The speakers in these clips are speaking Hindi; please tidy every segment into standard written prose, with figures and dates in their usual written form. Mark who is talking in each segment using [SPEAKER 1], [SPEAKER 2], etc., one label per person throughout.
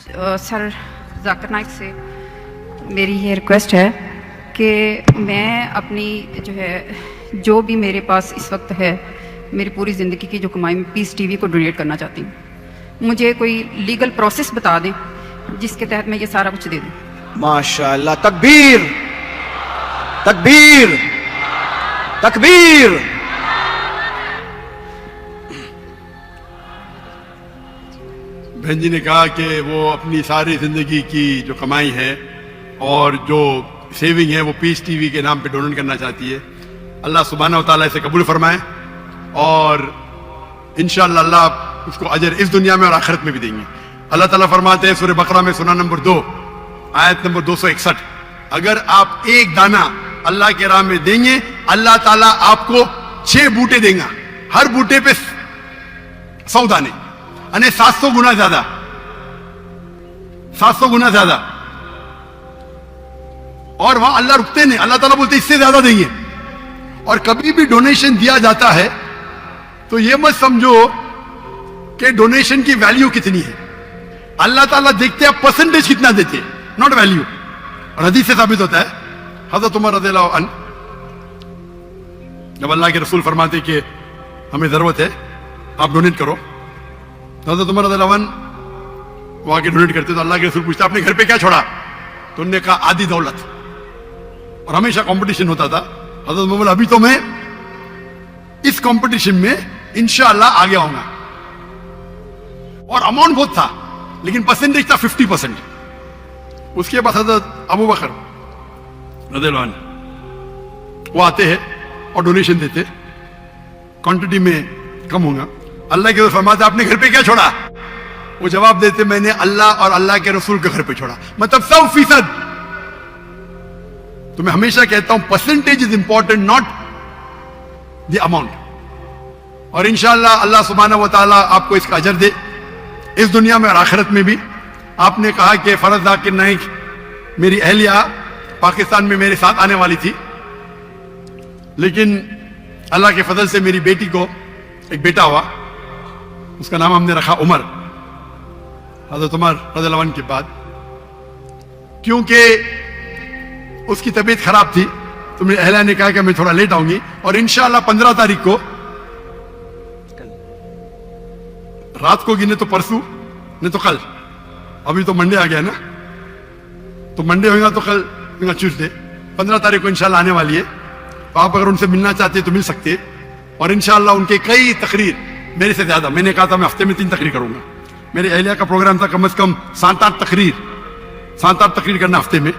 [SPEAKER 1] सर जाकिर नाइक से मेरी ये रिक्वेस्ट है कि मैं अपनी जो भी मेरे पास इस वक्त है, मेरी पूरी ज़िंदगी की जो कमाई में पीस टीवी को डोनेट करना चाहती हूँ। मुझे कोई लीगल प्रोसेस बता दें जिसके तहत मैं ये सारा कुछ दे दूँ।
[SPEAKER 2] माशाअल्लाह, तकबीर तकबीर तकबीर।
[SPEAKER 3] बहन जी ने कहा कि वो अपनी सारी जिंदगी की जो कमाई है और जो सेविंग है वो पीस टीवी के नाम पे डोनेट करना चाहती है। अल्लाह सुब्हानहू व तआला इसे कबूल फरमाए और इंशाअल्लाह अल्लाह उसको अजर इस दुनिया में और आखिरत में भी देंगे। अल्लाह ताला फरमाते हैं सूरह बकरा में सूरा नंबर 2 आयत नंबर 261, अगर आप एक दाना अल्लाह के राह में देंगे अल्लाह ताला आपको 6 बूटे देगा, हर बूटे पे 100 दाने, यानी 700 गुना ज्यादा, 700 गुना ज्यादा। और वहां अल्लाह रुकते नहीं, अल्लाह ताला बोलते इससे ज्यादा देंगे। और कभी भी डोनेशन दिया जाता है तो यह मत समझो कि डोनेशन की वैल्यू कितनी है। अल्लाह ताला देखते हैं परसेंटेज कितना देते, नॉट वैल्यू। और हदीस से साबित होता है, हजरत उमर रज़ियल्लाहु अन्हु जब अल्लाह के रसूल फरमाते कि हमें जरूरत है आप डोनेट करो, हजरत उमर रज़ियल्लाहु अन्हु वो आके डोनेट करते तो अल्लाह के रसूल पूछते आपने घर पे क्या छोड़ा? तो उन्होंने कहा आधी दौलत। और हमेशा कंपटीशन होता था। हजरत उमर बोला अभी तो मैं इस कंपटीशन में इंशाअल्लाह आगे आऊंगा। और अमाउंट बहुत था लेकिन परसेंटेज था 50%। उसके बाद हजरत अबू बकर रज़ियल्लाहु अन्हु वो आते हैं और डोनेशन देते, क्वांटिटी में कम होगा। अल्लाह के रसूल फरमाते आपने घर पे क्या छोड़ा? वो जवाब देते मैंने अल्लाह और अल्लाह के रसूल के घर पे छोड़ा, मतलब 100%। तो मैं हमेशा कहता हूं percentage is important, not the amount. और इंशाअल्लाह अल्लाह सुब्हानहू व तआला आपको इसका अजर दे इस दुनिया में और आखिरत में भी। आपने कहा कि फरज जाकिर नाइक मेरी अहलिया पाकिस्तान में मेरे साथ आने वाली थी, लेकिन अल्लाह के फजल से मेरी बेटी को एक बेटा हुआ, उसका नाम हमने रखा उमर, हजरत उमर रज़ियल्लाहु अन्हु के बाद। क्योंकि उसकी तबीयत खराब थी तो मेरी अहलिया ने कहा कि मैं थोड़ा लेट आऊंगी और इंशाअल्लाह 15 तारीख को रात को गिने तो परसों नहीं तो कल, अभी तो मंडे आ गया ना, तो मंडे होगा तो कल ट्यूसडे 15 तारीख को इंशाअल्लाह आने वाली है। तो आप अगर उनसे मिलना चाहते हैं तो मिल सकते हैं। और इंशाअल्लाह उनके कई तकरीर मेरे से ज्यादा, मैंने कहा था मैं हफ्ते में 3 तकरीर करूंगा। मेरे अहलिया का प्रोग्राम था कम से कम 7-8 तकरीर करना हफ्ते में,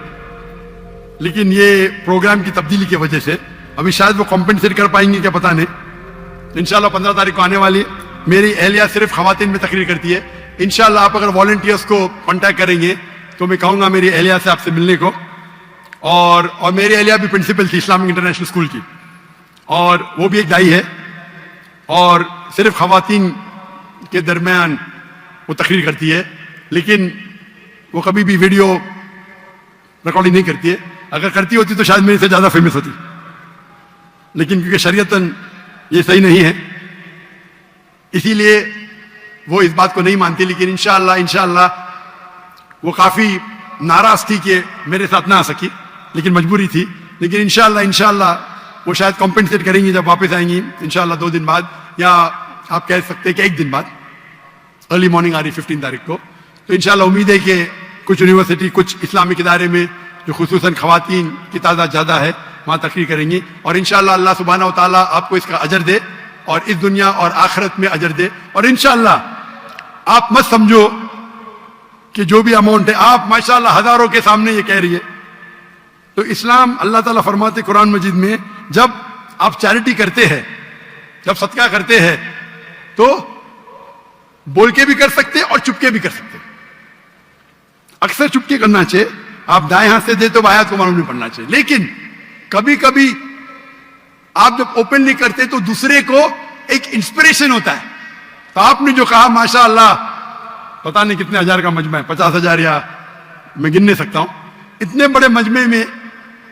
[SPEAKER 3] लेकिन ये प्रोग्राम की तब्दीली की वजह से अभी शायद वो कॉम्पेंसेट कर पाएंगे क्या पता नहीं। इंशाअल्लाह 15 तारीख को आने वाली है। मेरी अहलिया सिर्फ खवातीन में तकरीर करती है। इंशाअल्लाह आप अगर वॉलंटियर्स को कांटेक्ट करेंगे तो मैं कहूंगा मेरी अहलिया से आपसे मिलने को। और मेरी अहलिया भी प्रिंसिपल थी इस्लामिक इंटरनेशनल स्कूल की, और वो भी एक दाई है और सिर्फ खवातीन के दरमियान वो तकरीर करती है, लेकिन वो कभी भी वीडियो रिकॉर्डिंग नहीं करती है। अगर करती होती तो शायद मेरे से ज्यादा फेमस होती, लेकिन क्योंकि शरीयतन ये सही नहीं है इसीलिए वो इस बात को नहीं मानती। लेकिन इंशाअल्लाह वो काफी नाराज थी कि मेरे साथ ना आ सकी, लेकिन मजबूरी थी। लेकिन इंशाअल्लाह वो शायद कॉम्पेंसेट करेंगी जब वापस आएंगी इंशाअल्लाह 2 दिन बाद, या आप कह सकते हैं कि 1 दिन बाद। अर्ली मॉर्निंग आ रही 15 तारीख को। तो इंशाअल्लाह उम्मीद है कि कुछ यूनिवर्सिटी, कुछ इस्लामिक इदारे में जो खुसूसन खवातीन की तादाद ज्यादा है वहां तकरीर करेंगी। और इंशाअल्लाह अल्लाह सुब्हानहू व तआला आपको इसका अजर दे और इस दुनिया और आखिरत में अजर दे। और इंशाअल्लाह आप मत समझो कि जो भी अमाउंट है, आप माशाअल्लाह हजारों के सामने ये कह रही है। तो इस्लाम अल्लाह ताला फरमाते कुरान मजीद में, जब आप चैरिटी करते हैं, जब सदका करते हैं तो बोल के भी कर सकते और चुपके भी कर सकते। अक्सर चुपके करना चाहिए। आप दाएं हाथ से दे तो बाएं हाथ को मालूम नहीं पड़ना चाहिए। लेकिन कभी कभी आप जब ओपनली करते तो दूसरे को एक इंस्पिरेशन होता है। तो आपने जो कहा माशाअल्लाह, पता नहीं कितने हजार का मजमा है, 50,000 या मैं गिन नहीं सकता हूं, इतने बड़े मजमे में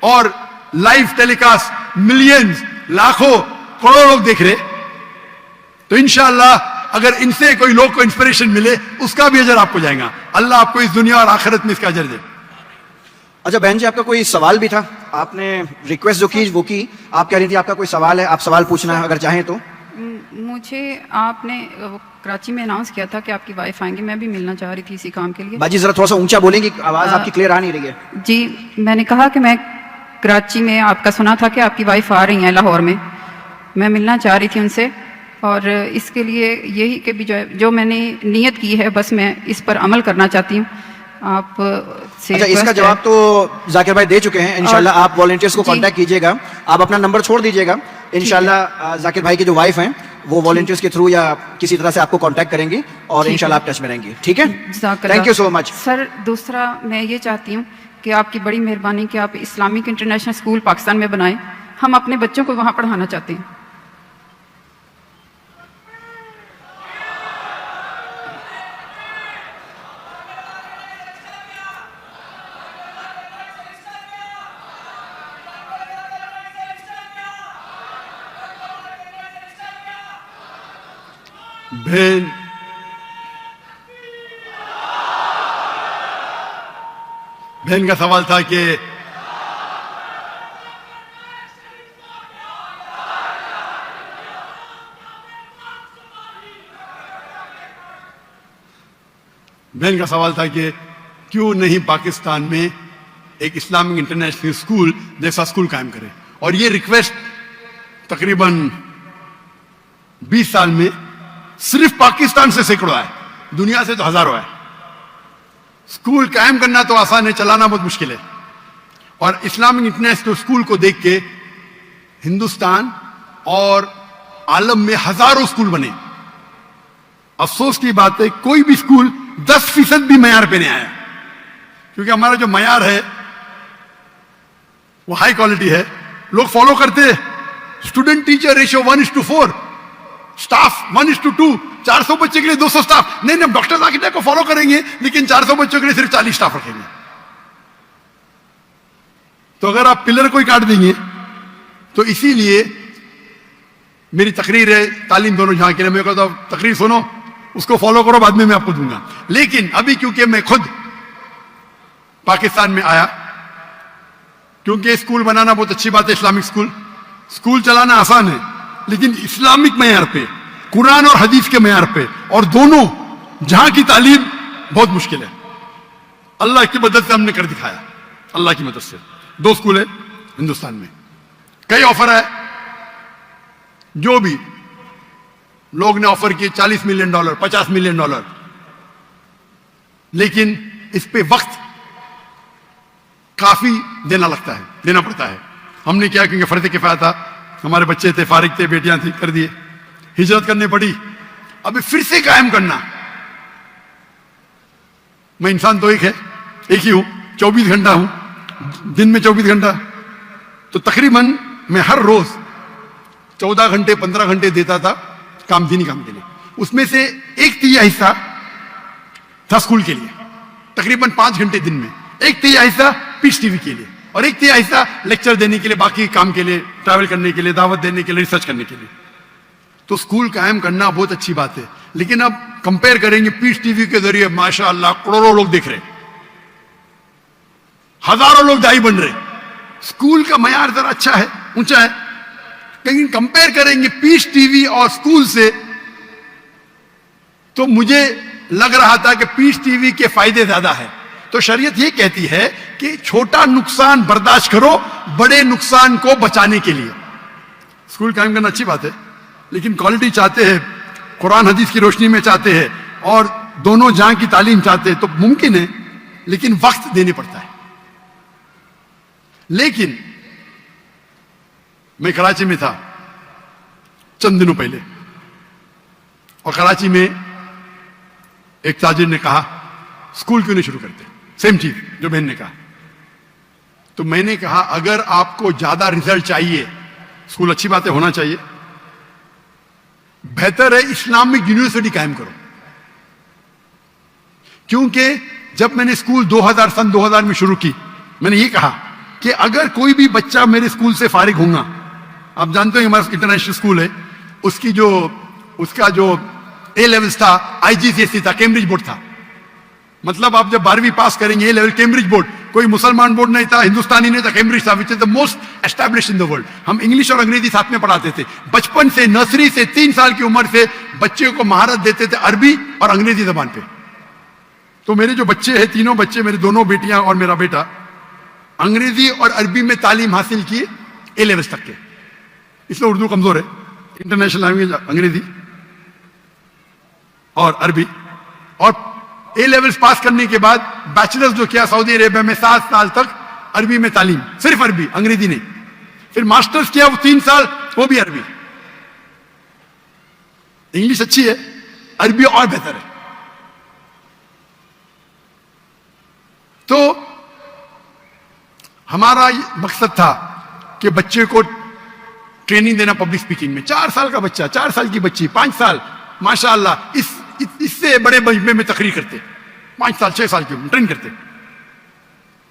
[SPEAKER 3] और लाइव टेलीकास्ट मिलियंस, लाखों, करोड़ों लोग देख रहे, तो इंशाअल्लाह अगर इनसे कोई लोग को इंस्पिरेशन मिले उसका भी अजर आपको जाएगा। अल्लाह आपको इस दुनिया और आखिरत में इसका अजर दे।
[SPEAKER 2] अच्छा बहन जी, आपका कोई सवाल भी था? आपने रिक्वेस्ट जो की वो की, आप कह रही थी आपका कोई सवाल है, आप सवाल पूछना अगर चाहें तो।
[SPEAKER 1] मुझे आपने कराची में अनाउंस किया था कि आपकी वाइफ आएंगे, मैं भी मिलना चाह रही थी इसी काम के लिए।
[SPEAKER 2] बाजी जरा थोड़ा सा ऊंचा बोलेंगी, आवाज आपकी क्लियर आ नहीं रही है।
[SPEAKER 1] जी, मैंने कहा कि मैं कराची में आपका सुना था कि आपकी वाइफ आ रही हैं लाहौर में, मैं मिलना चाह रही थी उनसे, और इसके लिए यही कि भी जो मैंने नीयत की है बस मैं इस पर अमल करना चाहती हूँ। आप से
[SPEAKER 2] अच्छा, इसका जवाब तो जाकिर भाई दे चुके हैं। इंशाल्लाह आप वॉलंटियर्स को कांटेक्ट कीजिएगा, आप अपना नंबर छोड़ दीजिएगा। इंशाल्लाह जाकिर भाई की जो वाइफ हैं वो वॉलंटियर्स के थ्रू या किसी तरह से आपको कांटेक्ट करेंगी और इंशाल्लाह आप टच में रहेंगी। ठीक है, thank you so much
[SPEAKER 1] sir. दूसरा मैं ये चाहती हूँ कि आपकी बड़ी मेहरबानी कि आप इस्लामिक इंटरनेशनल स्कूल पाकिस्तान में बनाएं, हम अपने बच्चों को वहाँ पढ़ाना चाहते हैं।
[SPEAKER 3] बहन बहन का सवाल था कि बहन का सवाल था कि क्यों नहीं पाकिस्तान में एक इस्लामिक इंटरनेशनल स्कूल जैसा स्कूल कायम करे। और ये रिक्वेस्ट तकरीबन 20 साल में सिर्फ पाकिस्तान से सैकड़ों है, दुनिया से तो हजारों है। स्कूल कायम करना तो आसान है, चलाना बहुत मुश्किल है। और इस्लामिक इंटरनेशनल स्कूल को देख के हिंदुस्तान और आलम में हजारों स्कूल बने। अफसोस की बात है कोई भी स्कूल 10% भी मयार पे नहीं आया, क्योंकि हमारा जो मयार है वो हाई क्वालिटी है, लोग फॉलो करते हैं। स्टूडेंट टीचर रेशियो 1:4, स्टाफ 1:2, 400 बच्चे के लिए 200 स्टाफ। नहीं, डॉक्टर आर्किटेक्ट को फॉलो करेंगे लेकिन 400 बच्चों के लिए सिर्फ 40 स्टाफ रखेंगे। तो अगर आप पिलर को ही काट देंगे तो इसीलिए मेरी तकरीर है तालीम दोनों जहां के लिए, मेरे को तो तकरीर सुनो, उसको फॉलो करो, बाद में मैं आपको दूंगा। लेकिन अभी क्योंकि मैं खुद पाकिस्तान में आया, क्योंकि स्कूल बनाना बहुत अच्छी बात है, इस्लामिक स्कूल चलाना आसान है, लेकिन इस्लामिक मयार पे, कुरान और हदीस के मयार पे, और दोनों जहां की तालीम बहुत मुश्किल है। अल्लाह की मदद से हमने कर दिखाया, अल्लाह की मदद से 2 स्कूल है हिंदुस्तान में। कई ऑफर है, जो भी लोग ने ऑफर किए $40 मिलियन, $50 मिलियन, लेकिन इस पे वक्त काफी देना पड़ता है। हमने क्या, क्योंकि फर्ज किफाया था, हमारे बच्चे थे, फारिग थे, बेटियां थी, कर दिए, हिजरत करनी पड़ी। अभी फिर से कायम करना, मैं इंसान तो एक ही हूं, 24 घंटा हूं, दिन में 24 घंटा, तो तकरीबन मैं हर रोज 14 घंटे 15 घंटे देता था दीनी काम के लिए। उसमें से 1/3 हिस्सा था स्कूल के लिए, तकरीबन 5 घंटे दिन में। 1/3 हिस्सा पीस टीवी के लिए, और 1/3 हिस्सा लेक्चर देने के लिए, बाकी काम के लिए, ट्रैवल करने के लिए, दावत देने के लिए, रिसर्च करने के लिए। तो स्कूल कायम करना बहुत अच्छी बात है, लेकिन अब कंपेयर करेंगे, पीस टीवी के जरिए माशाअल्लाह करोड़ों लोग देख रहे, हजारों लोग दाई बन रहे, स्कूल का मयार जरा अच्छा है, ऊंचा है, लेकिन कंपेयर करेंगे पीस टीवी और स्कूल से, तो मुझे लग रहा था कि पीस टीवी के फायदे ज्यादा है। तो शरीयत ये कहती है कि छोटा नुकसान बर्दाश्त करो बड़े नुकसान को बचाने के लिए। स्कूल कायम करना अच्छी बात है, लेकिन क्वालिटी चाहते हैं, कुरान हदीस की रोशनी में चाहते हैं, और दोनों जहां की तालीम चाहते हैं, तो मुमकिन है, लेकिन वक्त देने पड़ता है। लेकिन मैं कराची में था चंद दिनों पहले, और कराची में एक ताजिर ने कहा स्कूल क्यों नहीं शुरू करते, सेम चीज जो बहन ने कहा। तो मैंने कहा अगर आपको ज्यादा रिजल्ट चाहिए, स्कूल अच्छी बात है, होना चाहिए, बेहतर है इस्लामिक यूनिवर्सिटी कायम करो। क्योंकि जब मैंने स्कूल सन 2000 में शुरू की, मैंने ये कहा कि अगर कोई भी बच्चा मेरे स्कूल से फारिग होगा, आप जानते हो हमारा इंटरनेशनल स्कूल है, उसका जो ए लेवल्स था, IGCSE था, कैम्ब्रिज बोर्ड था। मतलब आप जब 12वीं पास करेंगे, ए लेवल कैम्ब्रिज बोर्ड, कोई मुसलमान बोर्ड नहीं था, हिंदुस्तानी नहीं था, कैम्ब्रिज था, which is the most established in the world. हम इंग्लिश और अंग्रेजी साथ में पढ़ाते थे। बचपन से, नर्सरी से 3 साल की उम्र से बच्चे को महारत देते थे अरबी और अंग्रेजी जबान पे। तो मेरे जो बच्चे हैं, तीनों बच्चे, मेरी दोनों बेटियां और मेरा बेटा, अंग्रेजी और अरबी में तालीम हासिल की ए लेवल्स तक के। इसलिए उर्दू कमजोर है, इंटरनेशनल लैंग्वेज अंग्रेजी और अरबी। और ए लेवल्स पास करने के बाद बैचलर्स जो किया सऊदी अरेबिया में 7 साल तक अरबी में तालीम, सिर्फ अरबी, अंग्रेजी नहीं। फिर मास्टर्स किया वो 3 साल, वो भी अरबी। इंग्लिश अच्छी है, अरबी और बेहतर है। तो हमारा मकसद था कि बच्चे को ट्रेनिंग देना पब्लिक स्पीकिंग में। 4 साल का बच्चा, 4 साल की बच्ची, 5 साल, माशाअल्लाह इससे बड़े मजमे में तकरीर करते। 5 साल 6 साल की उम्र ट्रेन करते।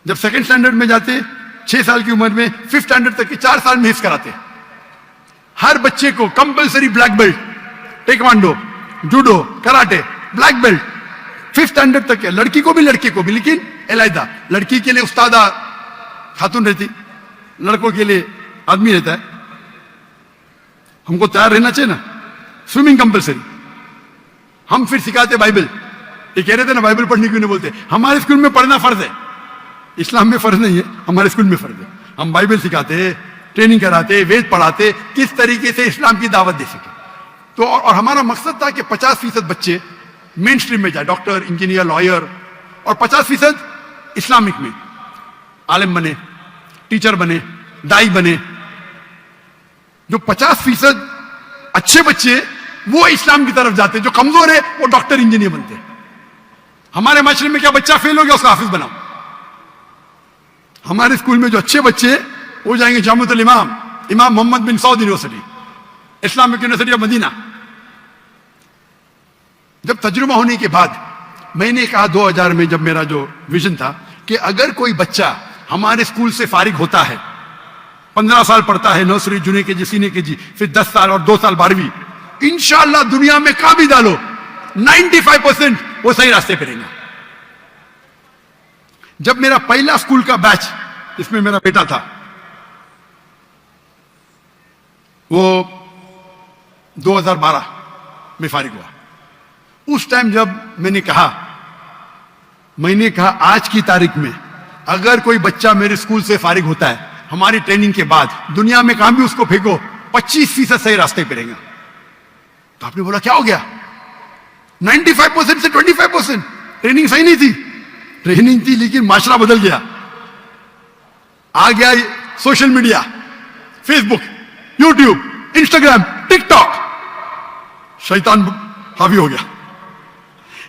[SPEAKER 3] जब सेकंड स्टैंडर्ड में जाते, 6 साल की उम्र में, 5th स्टैंडर्ड तक के 4 साल में हिफ्ज कराते। हर बच्चे को compulsory black belt, taekwondo, judo, karate, black belt 5th standard तक है। लड़की को भी, लड़के को भी, लेकिन अलहदा। लड़की के लिए उस्तादा खातून रहती, लड़कों के लिए आदमी रहता है। हमको तैयार रहना चाहिए ना। Swimming compulsory. हम फिर सिखाते बाइबल। ये कह रहे थे ना बाइबल पढ़ने क्यों नहीं बोलते? हमारे स्कूल में पढ़ना फर्ज है, इस्लाम में फर्ज नहीं है, हमारे स्कूल में फर्ज है। हम बाइबल सिखाते, ट्रेनिंग कराते, वेद पढ़ाते, किस तरीके से इस्लाम की दावत दे सके। तो और हमारा मकसद था कि 50% बच्चे मेन स्ट्रीम में जाए, डॉक्टर, इंजीनियर, लॉयर, और 50% इस्लामिक में आलिम बने, टीचर बने, दाई बने। जो 50% अच्छे बच्चे वो इस्लाम की तरफ जाते, जो कमजोर है वो डॉक्टर, इंजीनियर बनते। हमारे माशरे में क्या बच्चा फेल हो गया उसका हाफिज बनाओ। हमारे स्कूल में जो अच्छे बच्चे वो जाएंगे जामुअतुल Imam, Imam Mohammad bin Saud University, Islamic University of Medina. जब तजुर्बा होने के बाद मैंने कहा 2000 में, जब मेरा जो विजन था कि अगर कोई बच्चा हमारे स्कूल से फारिग होता है, 15 साल पढ़ता है, nursery, junior KG, senior KG, फिर 10 साल और 2 साल 12वीं, इंशाअल्लाह दुनिया में कहां भी डालो 95% वो सही रास्ते पे रहेंगे। जब मेरा पहला स्कूल का बैच, इसमें मेरा बेटा था, वो 2012 में फारिग हुआ। उस टाइम जब मैंने कहा आज की तारीख में अगर कोई बच्चा मेरे स्कूल से फारिग होता है हमारी ट्रेनिंग के बाद, दुनिया में कहां भी उसको फेंको 25% सही रास्ते पे रहेगा। तो आपने बोला क्या हो गया? 95% से 25%। ट्रेनिंग सही नहीं थी, ट्रेनिंग थी लेकिन माशरा बदल गया। आ गया social media, Facebook, YouTube, Instagram, TikTok, शैतान हावी हो गया।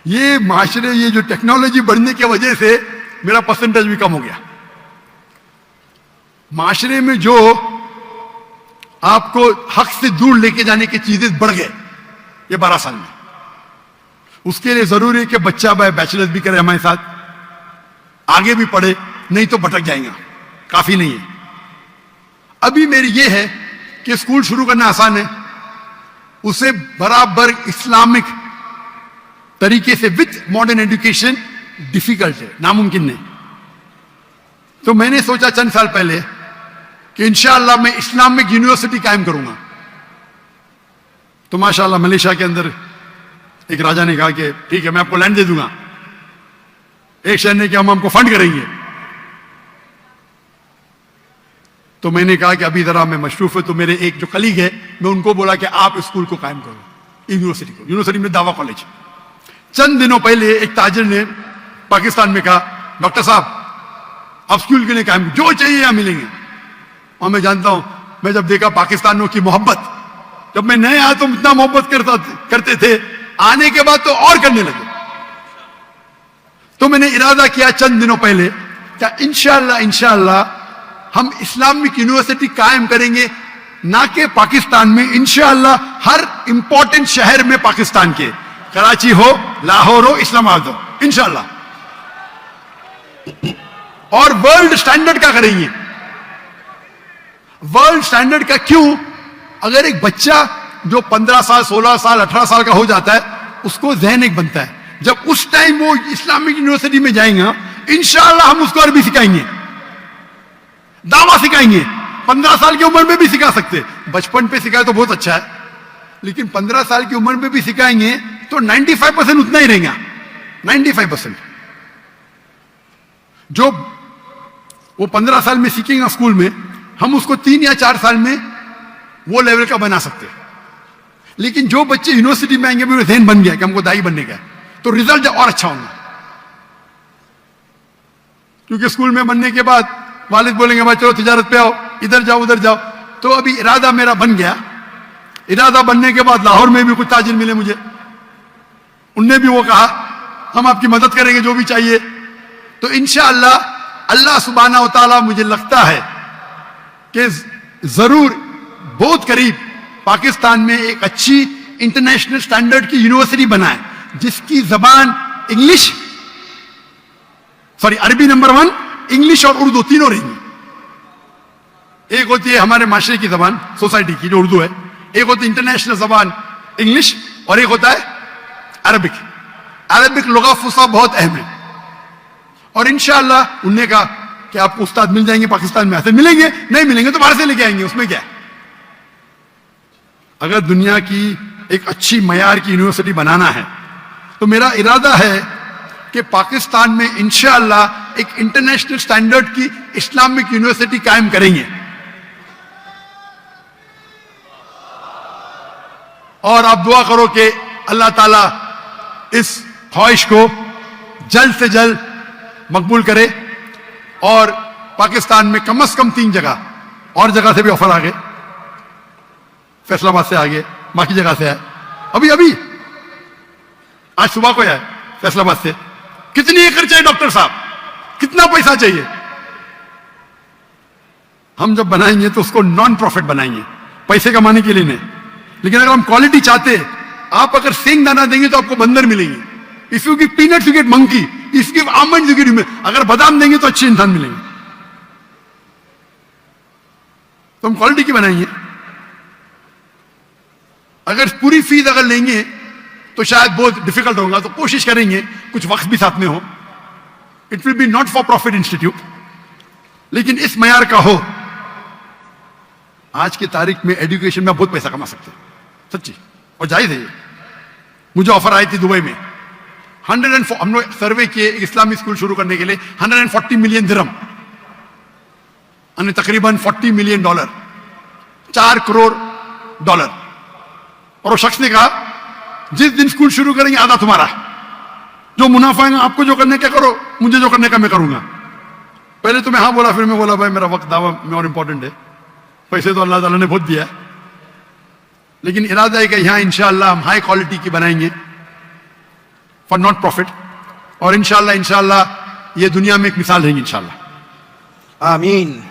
[SPEAKER 3] ये माशरे, ये जो टेक्नोलॉजी बढ़ने की वजह से मेरा परसेंटेज भी कम हो गया। माशरे में जो आपको हक से दूर लेके जाने की चीजें बढ़ गए ये 12 साल में। उसके लिए जरूरी है कि बच्चा बैचलर्स भी करे हमारे साथ, आगे भी पढ़े, नहीं तो भटक जाएगा, काफी नहीं है। अभी मेरी ये है कि स्कूल शुरू करना आसान है, उसे बराबर इस्लामिक तरीके से विद मॉडर्न एजुकेशन डिफिकल्ट है, नामुमकिन नहीं। तो मैंने सोचा चंद साल पहले कि इंशाअल्लाह मैं इस्लामिक यूनिवर्सिटी कायम करूंगा। तो माशाअल्लाह मलेशिया के अंदर एक राजा ने कहा कि ठीक है मैं आपको लैंड दे दूंगा। एक शहर ने कि हम हमको फंड करेंगे। तो मैंने कहा कि अभी जरा मैं मशरूफ है, तो मेरे एक जो कलीग है मैं उनको बोला कि आप स्कूल को कायम करो, यूनिवर्सिटी को। यूनिवर्सिटी में दावा कॉलेज। चंद दिनों पहले एक ताजिर ने पाकिस्तान में कहा डॉक्टर साहब आप स्कूल के लिए कायम, जो चाहिए यहां मिलेंगे। और मैं जानता हूं, मैं जब देखा पाकिस्तानियों की मोहब्बत, जब मैं नए आया तो इतना मोहब्बत करते थे, आने के बाद तो और करने लगे। तो मैंने इरादा किया चंद दिनों पहले क्या इंशाअल्लाह हम इस्लामिक यूनिवर्सिटी कायम करेंगे, ना कि पाकिस्तान में, इंशाअल्लाह हर इंपॉर्टेंट शहर में पाकिस्तान के, कराची हो, लाहौर हो, इस्लामाबाद हो, इंशाअल्लाह। और वर्ल्ड स्टैंडर्ड का करेंगे। वर्ल्ड स्टैंडर्ड का क्यों? अगर एक बच्चा जो 15 साल, 16 साल, 18 साल का हो जाता है, उसको जहन एक बनता है। जब उस टाइम वो इस्लामिक यूनिवर्सिटी में जाएगा, इंशाअल्लाह हम उसको अरबी सिखाएंगे, दावा सिखाएंगे। 15 साल की उम्र में भी सिखा सकते, बचपन पे सिखाए तो बहुत अच्छा है, लेकिन 15 साल की उम्र में भी सिखाएंगे तो 95% उतना ही रहेगा। 95% जो वो 15 साल में सीखेगा स्कूल में, हम उसको 3 या 4 साल में वो लेवल का बना सकते हैं। लेकिन जो बच्चे यूनिवर्सिटी में आएंगे, भी जहन बन गया कि हमको दाई बनने का, तो रिजल्ट और अच्छा होगा। क्योंकि स्कूल में बनने के बाद वालिद बोलेंगे भाई चलो तिजारत पे आओ, इधर जाओ उधर जाओ। तो अभी इरादा मेरा बन गया, इरादा बनने के बाद लाहौर में भी कुछ ताजिर मिले मुझे, उनने भी वो कहा हम आपकी मदद करेंगे जो भी चाहिए। तो इंशाअल्लाह अल्लाह सुब्हाना व तआला, मुझे लगता है कि जरूर बहुत करीब पाकिस्तान में एक अच्छी इंटरनेशनल स्टैंडर्ड की यूनिवर्सिटी बनाए, जिसकी जबान इंग्लिश, सॉरी अरबी नंबर 1, इंग्लिश और उर्दू तीनों रहेंगी। एक होती है हमारे माशरे की जबान, सोसाइटी की जो उर्दू है, एक होती है इंटरनेशनल जबान इंग्लिश, और एक होता है अरबिक। अरबिक लुगा फुसा बहुत अहम है। और इंशाअल्लाह उनने कहा कि आपको उस्ताद मिल जाएंगे पाकिस्तान में, ऐसे मिलेंगे, नहीं मिलेंगे तो बाहर से लेके आएंगे, उसमें क्या है। अगर दुनिया की एक अच्छी मयार की यूनिवर्सिटी बनाना है तो मेरा इरादा है कि पाकिस्तान में इंशाअल्लाह एक इंटरनेशनल स्टैंडर्ड की इस्लामिक यूनिवर्सिटी कायम करेंगे। और आप दुआ करो कि अल्लाह ताला इस ख्वाहिश को जल्द से जल्द मकबूल करे, और पाकिस्तान में कम से कम 3 जगह, और जगह से भी ऑफर आ गए, फैसलाबाद से आ गए, बाकी जगह से है, अभी अभी आज सुबह को है फैसलाबाद से। कितनी एकड़ चाहिए डॉक्टर साहब, कितना पैसा चाहिए? हम जब बनाएंगे तो उसको नॉन प्रॉफिट बनाएंगे, पैसे कमाने के लिए नहीं। लेकिन अगर हम क्वालिटी चाहते, आप अगर सेंग दाना देंगे तो आपको बंदर मिलेंगे। If you give peanuts you get monkey, if you give almond you get human. अगर बादाम देंगे तो अच्छे इंसान मिलेंगे। तो हम क्वालिटी की बनाएंगे। अगर पूरी फीस अगर लेंगे तो शायद बहुत डिफिकल्ट होगा, तो कोशिश करेंगे कुछ वक्त भी साथ में हो। It will be not for profit institute, लेकिन इस मयार का हो। आज की तारीख में एजुकेशन में बहुत पैसा कमा सकते हैं, सच्ची, और जायज है ये। मुझे ऑफर आई थी दुबई में, 104, हम लोग सर्वे किए एक इस्लामिक स्कूल शुरू करने के लिए, 140 मिलियन दिरहम, यानी तकरीबन $40 मिलियन, $4 करोड़। और वो शख्स ने कहा जिस दिन स्कूल शुरू करेंगे आधा तुम्हारा, जो मुनाफा है आपको जो करने का करो, मुझे जो करने का मैं करूंगा। पहले तो मैं हाँ बोला, फिर मैं बोला भाई मेरा वक्त दावा में और इंपॉर्टेंट है, पैसे तो अल्लाह ताला ने बहुत दिया है, लेकिन इरादा है कि यहाँ इंशाअल्लाह हम हाई क्वालिटी की बनाएंगे फॉर नॉट प्रॉफिट। और इंशाअल्लाह ये दुनिया में एक मिसाल रहेगी इंशाअल्लाह।
[SPEAKER 2] आमीन।